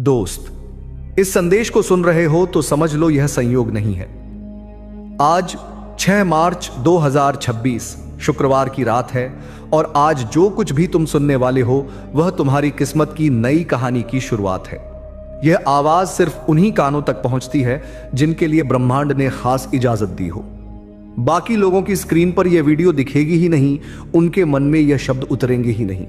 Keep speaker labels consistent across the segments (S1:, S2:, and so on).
S1: दोस्त, इस संदेश को सुन रहे हो तो समझ लो यह संयोग नहीं है। आज 6 मार्च 2026 शुक्रवार की रात है और आज जो कुछ भी तुम सुनने वाले हो वह तुम्हारी किस्मत की नई कहानी की शुरुआत है। यह आवाज सिर्फ उन्हीं कानों तक पहुंचती है जिनके लिए ब्रह्मांड ने खास इजाजत दी हो। बाकी लोगों की स्क्रीन पर यह वीडियो दिखेगी ही नहीं, उनके मन में यह शब्द उतरेंगे ही नहीं।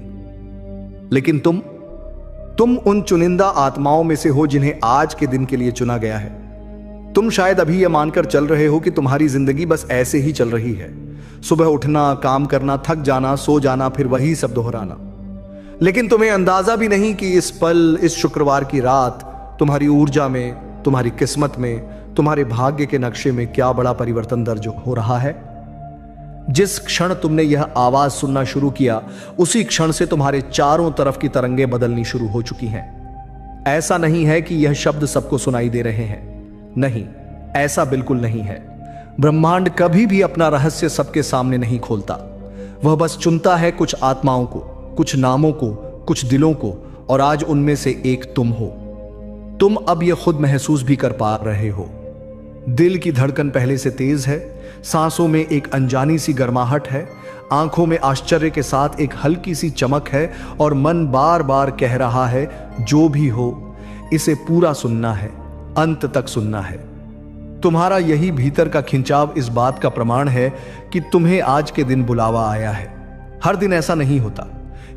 S1: लेकिन तुम उन चुनिंदा आत्माओं में से हो जिन्हें आज के दिन के लिए चुना गया है। तुम शायद अभी यह मानकर चल रहे हो कि तुम्हारी जिंदगी बस ऐसे ही चल रही है, सुबह उठना, काम करना, थक जाना, सो जाना, फिर वही सब दोहराना। लेकिन तुम्हें अंदाजा भी नहीं कि इस पल, इस शुक्रवार की रात तुम्हारी ऊर्जा में, तुम्हारी किस्मत में, तुम्हारे भाग्य के नक्शे में क्या बड़ा परिवर्तन दर्ज हो रहा है। जिस क्षण तुमने यह आवाज सुनना शुरू किया उसी क्षण से तुम्हारे चारों तरफ की तरंगें बदलनी शुरू हो चुकी हैं। ऐसा नहीं है कि यह शब्द सबको सुनाई दे रहे हैं, नहीं, ऐसा बिल्कुल नहीं है। ब्रह्मांड कभी भी अपना रहस्य सबके सामने नहीं खोलता। वह बस चुनता है कुछ आत्माओं को, कुछ नामों को, कुछ दिलों को, और आज उनमें से एक तुम हो। तुम अब यह खुद महसूस भी कर पा रहे हो। दिल की धड़कन पहले से तेज है, सांसों में एक अनजानी सी गर्माहट है, आंखों में आश्चर्य के साथ एक हल्की सी चमक है और मन बार बार कह रहा है, जो भी हो इसे पूरा सुनना है, अंत तक सुनना है। तुम्हारा यही भीतर का खिंचाव इस बात का प्रमाण है कि तुम्हें आज के दिन बुलावा आया है। हर दिन ऐसा नहीं होता,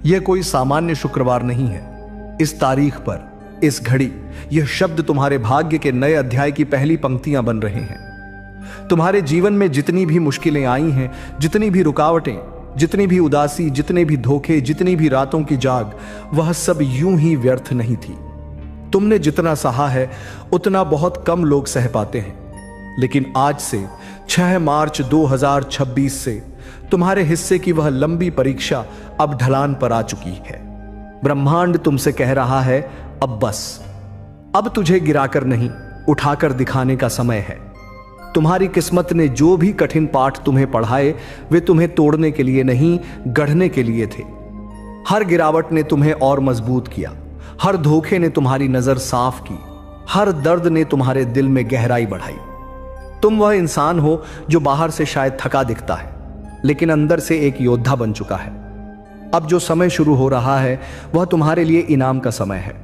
S1: यह कोई सामान्य शुक्रवार नहीं है। इस तारीख पर, इस घड़ी, यह शब्द तुम्हारे भाग्य के नए अध्याय की पहली पंक्तियां बन रहे हैं। तुम्हारे जीवन में जितनी भी मुश्किलें आई हैं, जितनी भी रुकावटें, जितनी भी उदासी, जितने भी धोखे, जितनी भी रातों की जाग, वह सब यूं ही व्यर्थ नहीं थी। तुमने जितना सहा है उतना बहुत कम लोग सह पाते हैं। लेकिन आज से 6 मार्च 2026 से तुम्हारे हिस्से की वह लंबी परीक्षा अब ढलान पर आ चुकी है। ब्रह्मांड तुमसे कह रहा है, अब बस, अब तुझे गिराकर नहीं, उठाकर दिखाने का समय है। तुम्हारी किस्मत ने जो भी कठिन पाठ तुम्हें पढ़ाए वे तुम्हें तोड़ने के लिए नहीं, गढ़ने के लिए थे। हर गिरावट ने तुम्हें और मजबूत किया, हर धोखे ने तुम्हारी नजर साफ की, हर दर्द ने तुम्हारे दिल में गहराई बढ़ाई। तुम वह इंसान हो जो बाहर से शायद थका दिखता है, लेकिन अंदर से एक योद्धा बन चुका है। अब जो समय शुरू हो रहा है वह तुम्हारे लिए इनाम का समय है।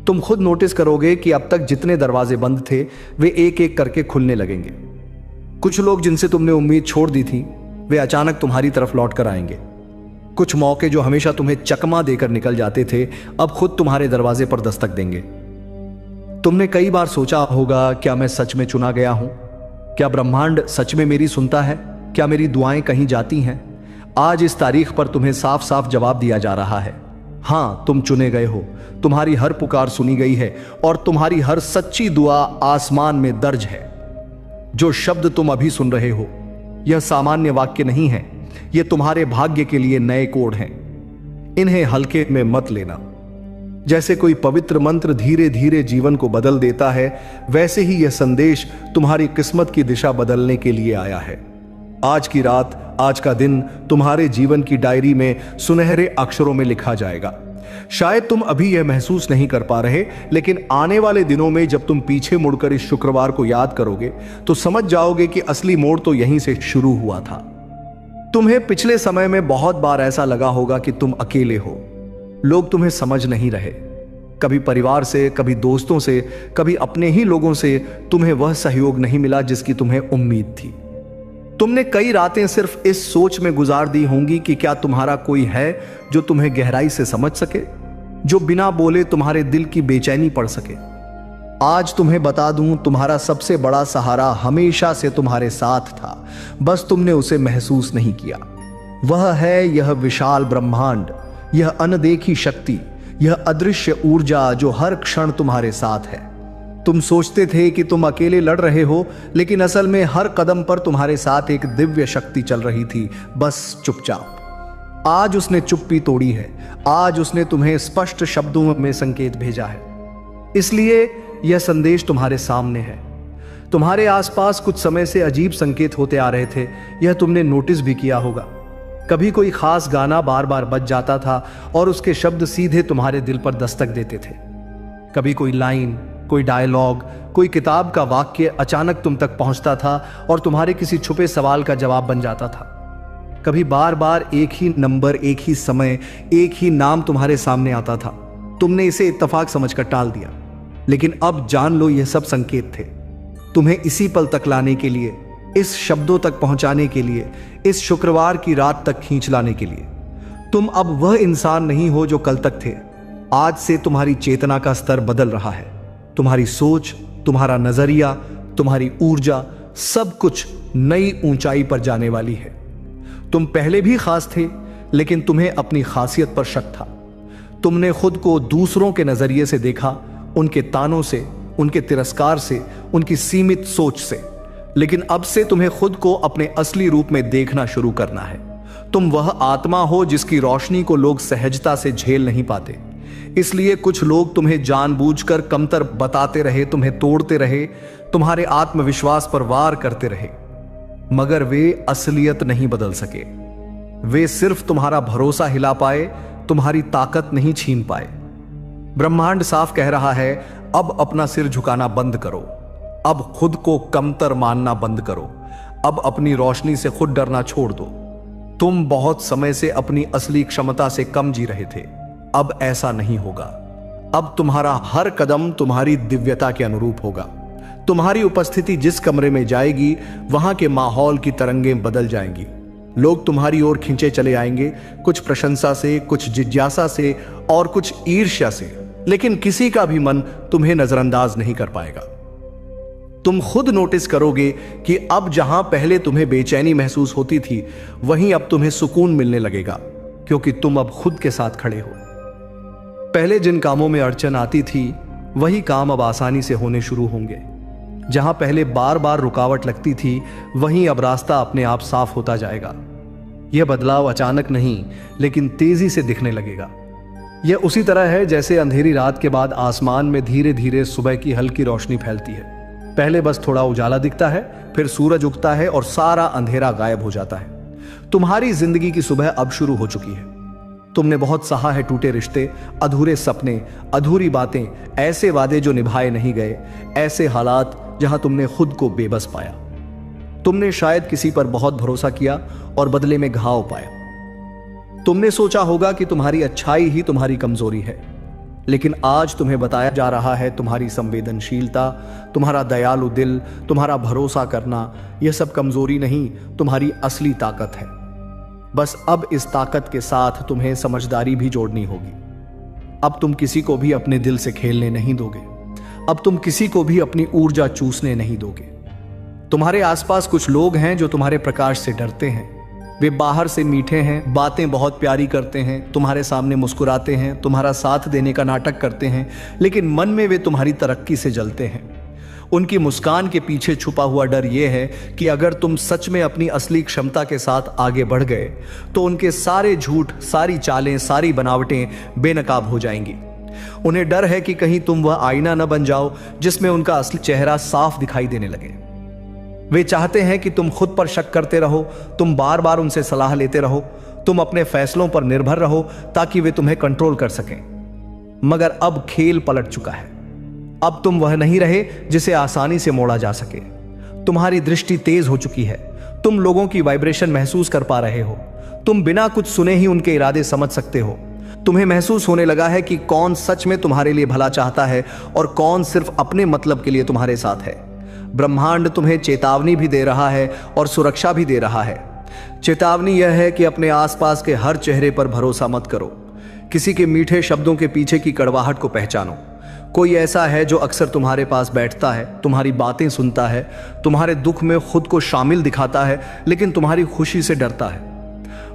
S1: तुम खुद नोटिस करोगे कि अब तक जितने दरवाजे बंद थे वे एक एक करके खुलने लगेंगे। कुछ लोग जिनसे तुमने उम्मीद छोड़ दी थी वे अचानक तुम्हारी तरफ लौट कर आएंगे। कुछ मौके जो हमेशा तुम्हें चकमा देकर निकल जाते थे अब खुद तुम्हारे दरवाजे पर दस्तक देंगे। तुमने कई बार सोचा होगा, क्या मैं सच में चुना गया हूं? क्या ब्रह्मांड सच में मेरी सुनता है? क्या मेरी दुआएं कहीं जाती हैं? आज इस तारीख पर तुम्हें साफ साफ जवाब दिया जा रहा है। हां, तुम चुने गए हो। तुम्हारी हर पुकार सुनी गई है और तुम्हारी हर सच्ची दुआ आसमान में दर्ज है। जो शब्द तुम अभी सुन रहे हो यह सामान्य वाक्य नहीं है, यह तुम्हारे भाग्य के लिए नए कोड हैं। इन्हें हल्के में मत लेना। जैसे कोई पवित्र मंत्र धीरे धीरे जीवन को बदल देता है, वैसे ही यह संदेश तुम्हारी किस्मत की दिशा बदलने के लिए आया है। आज की रात, आज का दिन तुम्हारे जीवन की डायरी में सुनहरे अक्षरों में लिखा जाएगा। शायद तुम अभी यह महसूस नहीं कर पा रहे, लेकिन आने वाले दिनों में जब तुम पीछे मुड़कर इस शुक्रवार को याद करोगे तो समझ जाओगे कि असली मोड़ तो यहीं से शुरू हुआ था। तुम्हें पिछले समय में बहुत बार ऐसा लगा होगा कि तुम अकेले हो, लोग तुम्हें समझ नहीं रहे। कभी परिवार से, कभी दोस्तों से, कभी अपने ही लोगों से तुम्हें वह सहयोग नहीं मिला जिसकी तुम्हें उम्मीद थी। तुमने कई रातें सिर्फ इस सोच में गुजार दी होंगी कि क्या तुम्हारा कोई है जो तुम्हें गहराई से समझ सके, जो बिना बोले तुम्हारे दिल की बेचैनी पढ़ सके। आज तुम्हें बता दूं, तुम्हारा सबसे बड़ा सहारा हमेशा से तुम्हारे साथ था, बस तुमने उसे महसूस नहीं किया। वह है यह विशाल ब्रह्मांड, यह अनदेखी शक्ति, यह अदृश्य ऊर्जा जो हर क्षण तुम्हारे साथ है। तुम सोचते थे कि तुम अकेले लड़ रहे हो, लेकिन असल में हर कदम पर तुम्हारे साथ एक दिव्य शक्ति चल रही थी, बस चुपचाप। आज उसने चुप्पी तोड़ी है, आज उसने तुम्हें स्पष्ट शब्दों में संकेत भेजा है। इसलिए यह संदेश तुम्हारे सामने है। तुम्हारे आसपास कुछ समय से अजीब संकेत होते आ रहे थे, यह तुमने नोटिस भी किया होगा। कभी कोई खास गाना बार बार बज जाता था और उसके शब्द सीधे तुम्हारे दिल पर दस्तक देते थे। कभी कोई लाइन, कोई डायलॉग, कोई किताब का वाक्य अचानक तुम तक पहुंचता था और तुम्हारे किसी छुपे सवाल का जवाब बन जाता था। कभी बार बार एक ही नंबर, एक ही समय, एक ही नाम तुम्हारे सामने आता था। तुमने इसे इत्तेफाक समझकर टाल दिया, लेकिन अब जान लो यह सब संकेत थे, तुम्हें इसी पल तक लाने के लिए, इस शब्दों तक पहुंचाने के लिए, इस शुक्रवार की रात तक खींच लाने के लिए। तुम अब वह इंसान नहीं हो जो कल तक थे। आज से तुम्हारी चेतना का स्तर बदल रहा है। तुम्हारी सोच, तुम्हारा नजरिया, तुम्हारी ऊर्जा, सब कुछ नई ऊंचाई पर जाने वाली है। तुम पहले भी खास थे, लेकिन तुम्हें अपनी खासियत पर शक था। तुमने खुद को दूसरों के नजरिए से देखा, उनके तानों से, उनके तिरस्कार से, उनकी सीमित सोच से। लेकिन अब से तुम्हें खुद को अपने असली रूप में देखना शुरू करना है। तुम वह आत्मा हो जिसकी रोशनी को लोग सहजता से झेल नहीं पाते। इसलिए कुछ लोग तुम्हें जानबूझकर कमतर बताते रहे, तुम्हें तोड़ते रहे, तुम्हारे आत्मविश्वास पर वार करते रहे, मगर वे असलियत नहीं बदल सके। वे सिर्फ तुम्हारा भरोसा हिला पाए, तुम्हारी ताकत नहीं छीन पाए। ब्रह्मांड साफ कह रहा है, अब अपना सिर झुकाना बंद करो। अब खुद को कमतर मानना बंद करो। अब अपनी रोशनी से खुद डरना छोड़ दो। तुम बहुत समय से अपनी असली क्षमता से कम जी रहे थे। अब ऐसा नहीं होगा। अब तुम्हारा हर कदम तुम्हारी दिव्यता के अनुरूप होगा। तुम्हारी उपस्थिति जिस कमरे में जाएगी, वहां के माहौल की तरंगें बदल जाएंगी। लोग तुम्हारी ओर खींचे चले आएंगे, कुछ प्रशंसा से, कुछ जिज्ञासा से और कुछ ईर्ष्या से, लेकिन किसी का भी मन तुम्हें नजरअंदाज नहीं कर पाएगा। तुम खुद नोटिस करोगे कि अब जहां पहले तुम्हें बेचैनी महसूस होती थी, वहीं अब तुम्हें सुकून मिलने लगेगा, क्योंकि तुम अब खुद के साथ खड़े हो। पहले जिन कामों में अड़चन आती थी, वही काम अब आसानी से होने शुरू होंगे। जहां पहले बार बार रुकावट लगती थी, वहीं अब रास्ता अपने आप साफ होता जाएगा। यह बदलाव अचानक नहीं, लेकिन तेजी से दिखने लगेगा। यह उसी तरह है जैसे अंधेरी रात के बाद आसमान में धीरे धीरे सुबह की हल्की रोशनी फैलती है। पहले बस थोड़ा उजाला दिखता है, फिर सूरज उगता है और सारा अंधेरा गायब हो जाता है। तुम्हारी जिंदगी की सुबह अब शुरू हो चुकी है। तुमने बहुत सहा है टूटे रिश्ते, अधूरे सपने, अधूरी बातें, ऐसे वादे जो निभाए नहीं गए, ऐसे हालात जहां तुमने खुद को बेबस पाया। तुमने शायद किसी पर बहुत भरोसा किया और बदले में घाव पाया। तुमने सोचा होगा कि तुम्हारी अच्छाई ही तुम्हारी कमजोरी है, लेकिन आज तुम्हें बताया जा रहा है, तुम्हारी संवेदनशीलता, तुम्हारा दयालु दिल, तुम्हारा भरोसा करना, यह सब कमजोरी नहीं, तुम्हारी असली ताकत है। बस अब इस ताकत के साथ तुम्हें समझदारी भी जोड़नी होगी। अब तुम किसी को भी अपने दिल से खेलने नहीं दोगे। अब तुम किसी को भी अपनी ऊर्जा चूसने नहीं दोगे। तुम्हारे आसपास कुछ लोग हैं जो तुम्हारे प्रकाश से डरते हैं। वे बाहर से मीठे हैं, बातें बहुत प्यारी करते हैं, तुम्हारे सामने मुस्कुराते हैं, तुम्हारा साथ देने का नाटक करते हैं, लेकिन मन में वे तुम्हारी तरक्की से जलते हैं। उनकी मुस्कान के पीछे छुपा हुआ डर यह है कि अगर तुम सच में अपनी असली क्षमता के साथ आगे बढ़ गए, तो उनके सारे झूठ, सारी चालें, सारी बनावटें बेनकाब हो जाएंगी। उन्हें डर है कि कहीं तुम वह आईना न बन जाओ जिसमें उनका असली चेहरा साफ दिखाई देने लगे। वे चाहते हैं कि तुम खुद पर शक करते रहो, तुम बार बार उनसे सलाह लेते रहो, तुम अपने फैसलों पर निर्भर रहो ताकि वे तुम्हें कंट्रोल कर सकें। मगर अब खेल पलट चुका है। अब तुम वह नहीं रहे जिसे आसानी से मोड़ा जा सके। तुम्हारी दृष्टि तेज हो चुकी है। तुम लोगों की वाइब्रेशन महसूस कर पा रहे हो। तुम बिना कुछ सुने ही उनके इरादे समझ सकते हो। तुम्हें महसूस होने लगा है कि कौन सच में तुम्हारे लिए भला चाहता है और कौन सिर्फ अपने मतलब के लिए तुम्हारे साथ है। ब्रह्मांड तुम्हें चेतावनी भी दे रहा है और सुरक्षा भी दे रहा है। चेतावनी यह है कि अपने आसपास के हर चेहरे पर भरोसा मत करो। किसी के मीठे शब्दों के पीछे की कड़वाहट को पहचानो। कोई ऐसा है जो अक्सर तुम्हारे पास बैठता है, तुम्हारी बातें सुनता है, तुम्हारे दुख में खुद को शामिल दिखाता है, लेकिन तुम्हारी खुशी से डरता है।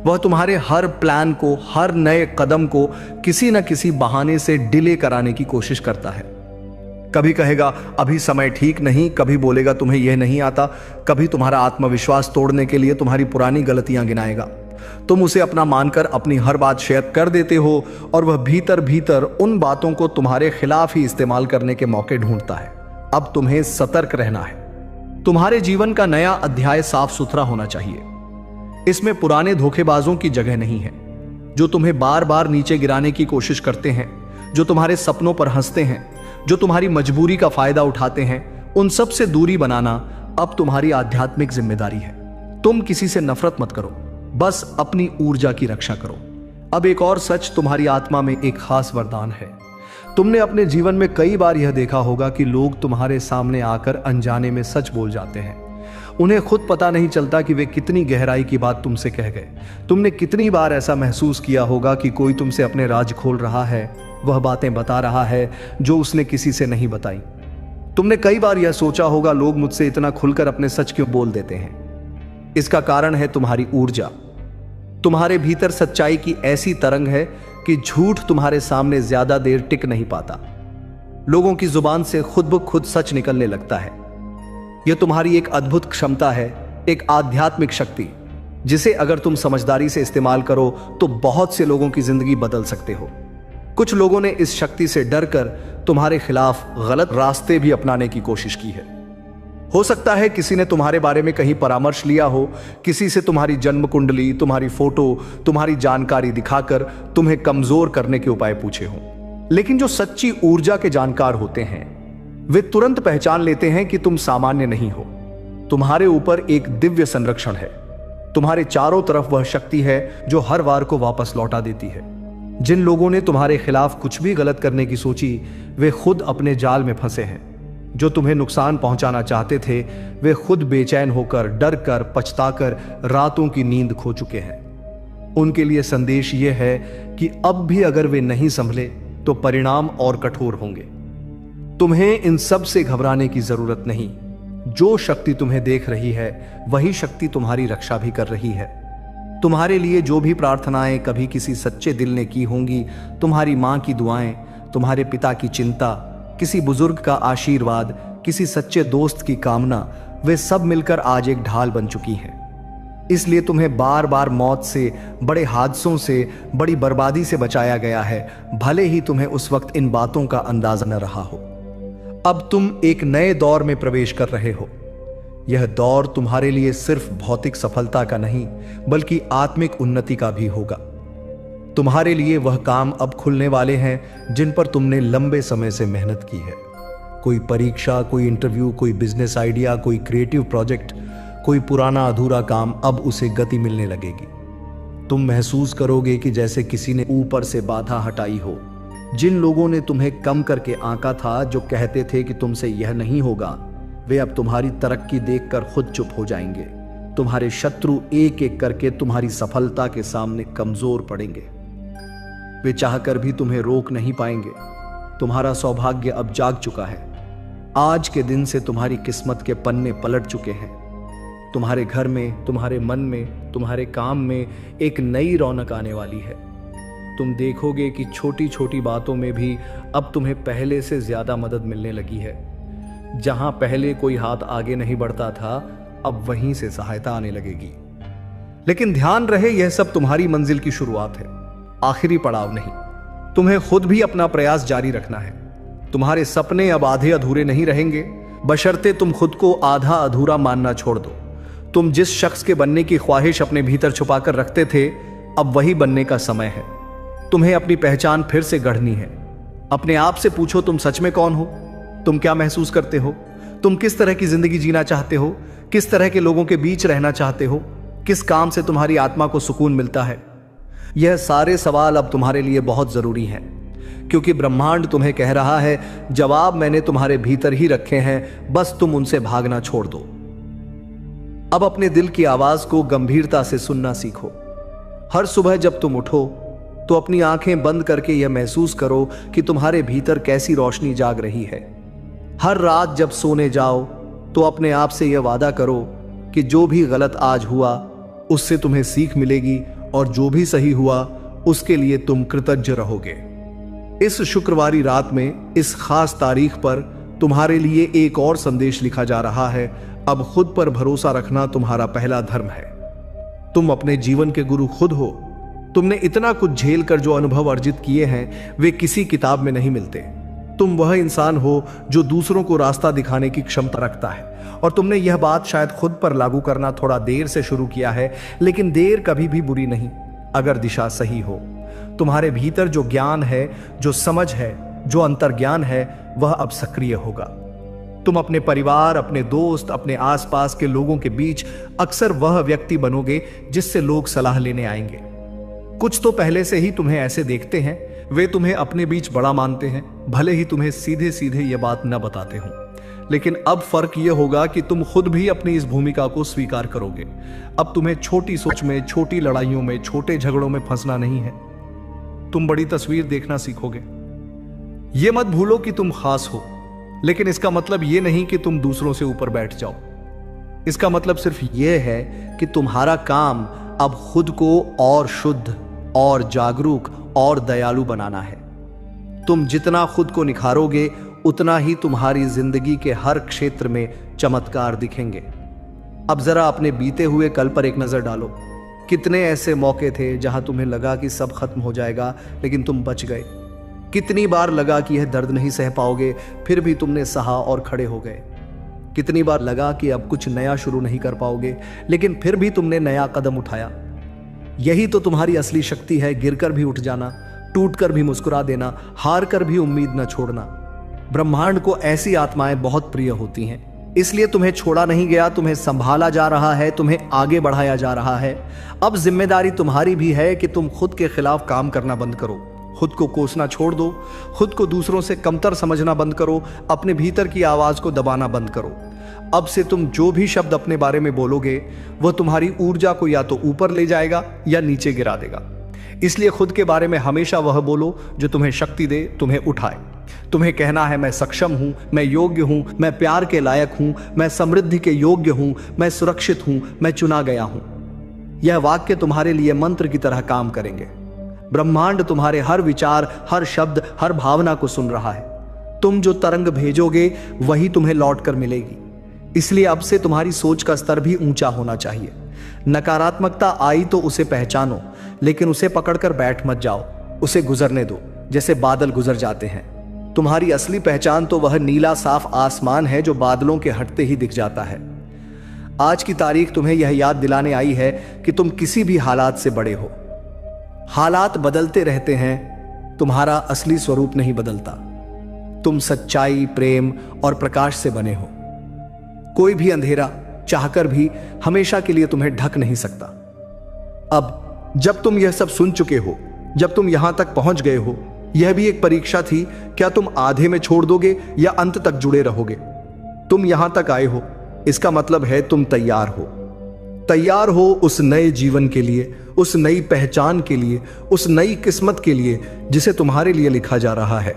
S1: वह तुम्हारे हर प्लान को, हर नए कदम को किसी न किसी बहाने से डिले कराने की कोशिश करता है। कभी कहेगा अभी समय ठीक नहीं, कभी बोलेगा तुम्हें यह नहीं आता, कभी तुम्हारा आत्मविश्वास तोड़ने के लिए तुम्हारी पुरानी गलतियां गिनाएगा। तुम उसे अपना मानकर अपनी हर बात शेयर कर देते हो और वह भीतर भीतर उन बातों को तुम्हारे खिलाफ ही इस्तेमाल करने के मौके ढूंढता है। अब तुम्हें सतर्क रहना है। तुम्हारे जीवन का नया अध्याय साफ सुथरा होना चाहिए। इसमें पुराने धोखेबाजों की जगह नहीं है, जो तुम्हें बार बार नीचे गिराने की कोशिश करते हैं, जो तुम्हारे सपनों पर हंसते हैं, जो तुम्हारी मजबूरी का फायदा उठाते हैं, उन सब से दूरी बनाना अब तुम्हारी आध्यात्मिक जिम्मेदारी है। तुम किसी से नफरत मत करो, बस अपनी ऊर्जा की रक्षा करो। अब एक और सच तुम्हारी आत्मा में एक खास वरदान है। तुमने अपने जीवन में कई बार यह देखा होगा कि लोग तुम्हारे सामने आकर अनजाने में सच बोल जाते हैं। उन्हें खुद पता नहीं चलता कि वे कितनी गहराई की बात तुमसे कह गए। तुमने कितनी बार ऐसा महसूस किया होगा कि कोई तुमसे अपने राज खोल रहा है, वह बातें बता रहा है जो उसने किसी से नहीं बताई। तुमने कई बार यह सोचा होगा, लोग मुझसे इतना खुलकर अपने सच क्यों बोल देते हैं। इसका कारण है तुम्हारी ऊर्जा। तुम्हारे भीतर सच्चाई की ऐसी तरंग है कि झूठ तुम्हारे सामने ज्यादा देर टिक नहीं पाता। लोगों की जुबान से खुद ब खुद सच निकलने लगता है। यह तुम्हारी एक अद्भुत क्षमता है, एक आध्यात्मिक शक्ति, जिसे अगर तुम समझदारी से इस्तेमाल करो तो बहुत से लोगों की जिंदगी बदल सकते हो। कुछ लोगों ने इस शक्ति से डरकर तुम्हारे खिलाफ गलत रास्ते भी अपनाने की कोशिश की है। हो सकता है किसी ने तुम्हारे बारे में कहीं परामर्श लिया हो, किसी से तुम्हारी जन्म कुंडली, तुम्हारी फोटो, तुम्हारी जानकारी दिखाकर तुम्हें कमजोर करने के उपाय पूछे हों। लेकिन जो सच्ची ऊर्जा के जानकार होते हैं, वे तुरंत पहचान लेते हैं कि तुम सामान्य नहीं हो। तुम्हारे ऊपर एक दिव्य संरक्षण है। तुम्हारे चारों तरफ वह शक्ति है जो हर वार को वापस लौटा देती है। जिन लोगों ने तुम्हारे खिलाफ कुछ भी गलत करने की सोची, वे खुद अपने जाल में फंसे हैं। जो तुम्हें नुकसान पहुंचाना चाहते थे, वे खुद बेचैन होकर, डर कर, पछताकर रातों की नींद खो चुके हैं। उनके लिए संदेश यह है कि अब भी अगर वे नहीं संभले तो परिणाम और कठोर होंगे। तुम्हें इन सब से घबराने की जरूरत नहीं। जो शक्ति तुम्हें देख रही है, वही शक्ति तुम्हारी रक्षा भी कर रही है। तुम्हारे लिए जो भी प्रार्थनाएं कभी किसी सच्चे दिल ने की होंगी, तुम्हारी मां की दुआएं, तुम्हारे पिता की चिंता, किसी बुजुर्ग का आशीर्वाद, किसी सच्चे दोस्त की कामना, वे सब मिलकर आज एक ढाल बन चुकी हैं। इसलिए तुम्हें बार बार मौत से, बड़े हादसों से, बड़ी बर्बादी से बचाया गया है, भले ही तुम्हें उस वक्त इन बातों का अंदाजा न रहा हो। अब तुम एक नए दौर में प्रवेश कर रहे हो। यह दौर तुम्हारे लिए सिर्फ भौतिक सफलता का नहीं, बल्कि आत्मिक उन्नति का भी होगा। तुम्हारे लिए वह काम अब खुलने वाले हैं जिन पर तुमने लंबे समय से मेहनत की है। कोई परीक्षा, कोई इंटरव्यू, कोई बिजनेस आइडिया, कोई क्रिएटिव प्रोजेक्ट, कोई पुराना अधूरा काम, अब उसे गति मिलने लगेगी। तुम महसूस करोगे कि जैसे किसी ने ऊपर से बाधा हटाई हो। जिन लोगों ने तुम्हें कम करके आंका था, जो कहते थे कि तुमसे यह नहीं होगा, वे अब तुम्हारी तरक्की देखकर खुद चुप हो जाएंगे। तुम्हारे शत्रु एक एक करके तुम्हारी सफलता के सामने कमजोर पड़ेंगे। वे चाहकर भी तुम्हें रोक नहीं पाएंगे। तुम्हारा सौभाग्य अब जाग चुका है। आज के दिन से तुम्हारी किस्मत के पन्ने पलट चुके हैं। तुम्हारे घर में, तुम्हारे मन में, तुम्हारे काम में एक नई रौनक आने वाली है। तुम देखोगे कि छोटी छोटी बातों में भी अब तुम्हें पहले से ज्यादा मदद मिलने लगी है। जहां पहले कोई हाथ आगे नहीं बढ़ता था, अब वहीं से सहायता आने लगेगी। लेकिन ध्यान रहे, यह सब तुम्हारी मंजिल की शुरुआत है, आखिरी पड़ाव नहीं। तुम्हें खुद भी अपना प्रयास जारी रखना है। तुम्हारे सपने अब आधे अधूरे नहीं रहेंगे, बशर्ते तुम खुद को आधा अधूरा मानना छोड़ दो। तुम जिस शख्स के बनने की ख्वाहिश अपने भीतर छुपाकर रखते थे, अब वही बनने का समय है। तुम्हें अपनी पहचान फिर से गढ़नी है। अपने आप से पूछो, तुम सच में कौन हो? तुम क्या महसूस करते हो? तुम किस तरह की जिंदगी जीना चाहते हो? किस तरह के लोगों के बीच रहना चाहते हो? किस काम से तुम्हारी आत्मा को सुकून मिलता है? यह सारे सवाल अब तुम्हारे लिए बहुत जरूरी हैं, क्योंकि ब्रह्मांड तुम्हें कह रहा है, जवाब मैंने तुम्हारे भीतर ही रखे हैं, बस तुम उनसे भागना छोड़ दो। अब अपने दिल की आवाज को गंभीरता से सुनना सीखो। हर सुबह जब तुम उठो तो अपनी आंखें बंद करके यह महसूस करो कि तुम्हारे भीतर कैसी रोशनी जाग रही है। हर रात जब सोने जाओ तो अपने आप से यह वादा करो कि जो भी गलत आज हुआ उससे तुम्हें सीख मिलेगी, और जो भी सही हुआ उसके लिए तुम कृतज्ञ रहोगे। इस शुक्रवारी रात में, इस खास तारीख पर तुम्हारे लिए एक और संदेश लिखा जा रहा है। अब खुद पर भरोसा रखना तुम्हारा पहला धर्म है। तुम अपने जीवन के गुरु खुद हो। तुमने इतना कुछ झेल कर जो अनुभव अर्जित किए हैं, वे किसी किताब में नहीं मिलते। तुम वह इंसान हो जो दूसरों को रास्ता दिखाने की क्षमता रखता है, और तुमने यह बात शायद खुद पर लागू करना थोड़ा देर से शुरू किया है, लेकिन देर कभी भी बुरी नहीं, अगर दिशा सही हो। तुम्हारे भीतर जो ज्ञान है, जो समझ है, जो अंतर्ज्ञान है, वह अब सक्रिय होगा। तुम अपने परिवार, अपने दोस्त, अपने आसपास के लोगों के बीच अक्सर वह व्यक्ति बनोगे जिससे लोग सलाह लेने आएंगे। कुछ तो पहले से ही तुम्हें ऐसे देखते हैं, वे तुम्हें अपने बीच बड़ा मानते हैं, भले ही तुम्हें सीधे सीधे यह बात न बताते हों। लेकिन अब फर्क यह होगा कि तुम खुद भी अपनी इस भूमिका को स्वीकार करोगे। अब तुम्हें छोटी सोच में, छोटी लड़ाइयों में, छोटे झगड़ों में फंसना नहीं है। तुम बड़ी तस्वीर देखना सीखोगे। यह मत भूलो कि तुम खास हो, लेकिन इसका मतलब यह नहीं कि तुम दूसरों से ऊपर बैठ जाओ। इसका मतलब सिर्फ यह है कि तुम्हारा काम अब खुद को और शुद्ध और जागरूक और दयालु बनाना है। तुम जितना खुद को निखारोगे, उतना ही तुम्हारी जिंदगी के हर क्षेत्र में चमत्कार दिखेंगे। अब जरा अपने बीते हुए कल पर एक नजर डालो। कितने ऐसे मौके थे जहां तुम्हें लगा कि सब खत्म हो जाएगा, लेकिन तुम बच गए। कितनी बार लगा कि यह दर्द नहीं सह पाओगे, फिर भी तुमने सहा और खड़े हो गए। कितनी बार लगा कि अब कुछ नया शुरू नहीं कर पाओगे, लेकिन फिर भी तुमने नया कदम उठाया। यही तो तुम्हारी असली शक्ति है, गिरकर भी उठ जाना, टूटकर भी मुस्कुरा देना, हार कर भी उम्मीद न छोड़ना। ब्रह्मांड को ऐसी आत्माएं बहुत प्रिय होती हैं, इसलिए तुम्हें छोड़ा नहीं गया, तुम्हें संभाला जा रहा है, तुम्हें आगे बढ़ाया जा रहा है। अब जिम्मेदारी तुम्हारी भी है कि तुम खुद के खिलाफ काम करना बंद करो, खुद को कोसना छोड़ दो, खुद को दूसरों से कमतर समझना बंद करो, अपने भीतर की आवाज को दबाना बंद करो। अब से तुम जो भी शब्द अपने बारे में बोलोगे, वह तुम्हारी ऊर्जा को या तो ऊपर ले जाएगा या नीचे गिरा देगा। इसलिए खुद के बारे में हमेशा वह बोलो जो तुम्हें शक्ति दे, तुम्हें उठाए। तुम्हें कहना है, मैं सक्षम हूं, मैं योग्य हूं, मैं प्यार के लायक हूं, मैं समृद्धि के योग्य हूं, मैं सुरक्षित हूं, मैं चुना गया हूं। यह वाक्य तुम्हारे लिए मंत्र की तरह काम करेंगे। ब्रह्मांड तुम्हारे हर विचार, हर शब्द, हर भावना को सुन रहा है। तुम जो तरंग भेजोगे वही तुम्हें लौट कर मिलेगी। इसलिए अब से तुम्हारी सोच का स्तर भी ऊंचा होना चाहिए। नकारात्मकता आई तो उसे पहचानो, लेकिन उसे पकड़कर बैठ मत जाओ, उसे गुजरने दो जैसे बादल गुजर जाते हैं। तुम्हारी असली पहचान तो वह नीला साफ आसमान है जो बादलों के हटते ही दिख जाता है। आज की तारीख तुम्हें यह याद दिलाने आई है कि तुम किसी भी हालात से बड़े हो। हालात बदलते रहते हैं, तुम्हारा असली स्वरूप नहीं बदलता। तुम सच्चाई, प्रेम और प्रकाश से बने हो। कोई भी अंधेरा चाहकर भी हमेशा के लिए तुम्हें ढक नहीं सकता। अब जब तुम यह सब सुन चुके हो, जब तुम यहां तक पहुंच गए हो, यह भी एक परीक्षा थी। क्या तुम आधे में छोड़ दोगे या अंत तक जुड़े रहोगे? तुम यहां तक आए हो, इसका मतलब है तुम तैयार हो। तैयार हो उस नए जीवन के लिए, उस नई पहचान के लिए, उस नई किस्मत के लिए जिसे तुम्हारे लिए लिखा जा रहा है।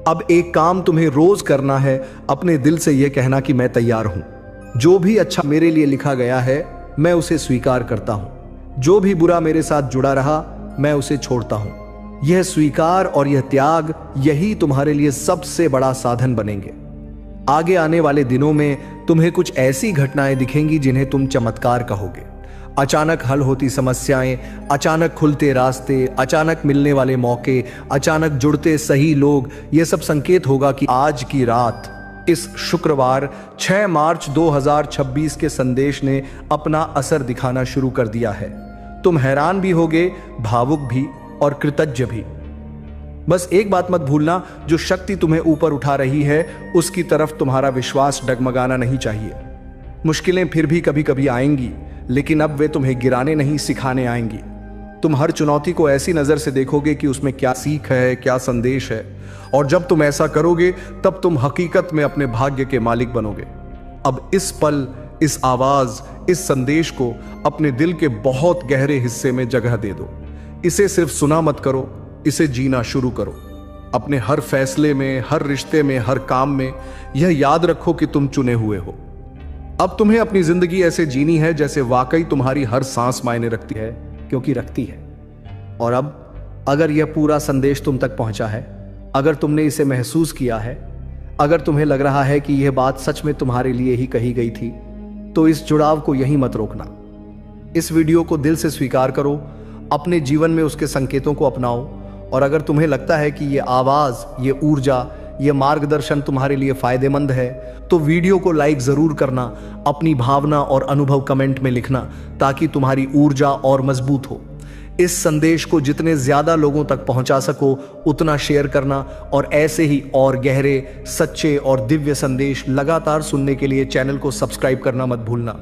S1: अब एक काम तुम्हें रोज करना है, अपने दिल से यह कहना कि मैं तैयार हूं। जो भी अच्छा मेरे लिए लिखा गया है, मैं उसे स्वीकार करता हूं। जो भी बुरा मेरे साथ जुड़ा रहा, मैं उसे छोड़ता हूं। यह स्वीकार और यह त्याग, यही तुम्हारे लिए सबसे बड़ा साधन बनेंगे। आगे आने वाले दिनों में तुम्हें कुछ ऐसी घटनाएं दिखेंगी जिन्हें तुम चमत्कार कहोगे। अचानक हल होती समस्याएं, अचानक खुलते रास्ते, अचानक मिलने वाले मौके, अचानक जुड़ते सही लोग, यह सब संकेत होगा कि आज की रात, इस शुक्रवार 6 मार्च 2026 के संदेश ने अपना असर दिखाना शुरू कर दिया है। तुम हैरान भी होगे, भावुक भी और कृतज्ञ भी। बस एक बात मत भूलना, जो शक्ति तुम्हें ऊपर उठा रही है, उसकी तरफ तुम्हारा विश्वास डगमगाना नहीं चाहिए। मुश्किलें फिर भी कभी कभी आएंगी, लेकिन अब वे तुम्हें गिराने नहीं, सिखाने आएंगी। तुम हर चुनौती को ऐसी नजर से देखोगे कि उसमें क्या सीख है, क्या संदेश है, और जब तुम ऐसा करोगे तब तुम हकीकत में अपने भाग्य के मालिक बनोगे। अब इस पल, इस आवाज, इस संदेश को अपने दिल के बहुत गहरे हिस्से में जगह दे दो। इसे सिर्फ सुना मत करो, इसे जीना शुरू करो। अपने हर फैसले में, हर रिश्ते में, हर काम में यह याद रखो कि तुम चुने हुए हो। अब तुम्हें अपनी जिंदगी ऐसे जीनी है जैसे वाकई तुम्हारी हर सांस मायने रखती है, क्योंकि रखती है। और अब अगर यह पूरा संदेश तुम तक पहुंचा है, अगर तुमने इसे महसूस किया है, अगर तुम्हें लग रहा है कि यह बात सच में तुम्हारे लिए ही कही गई थी, तो इस जुड़ाव को यहीं मत रोकना। इस वीडियो को दिल से स्वीकार करो, अपने जीवन में उसके संकेतों को अपनाओ। और अगर तुम्हें लगता है कि ये आवाज, ये ऊर्जा, ये मार्गदर्शन तुम्हारे लिए फायदेमंद है, तो वीडियो को लाइक जरूर करना, अपनी भावना और अनुभव कमेंट में लिखना, ताकि तुम्हारी ऊर्जा और मजबूत हो। इस संदेश को जितने ज्यादा लोगों तक पहुंचा सको उतना शेयर करना, और ऐसे ही और गहरे, सच्चे और दिव्य संदेश लगातार सुनने के लिए चैनल को सब्सक्राइब करना मत भूलना।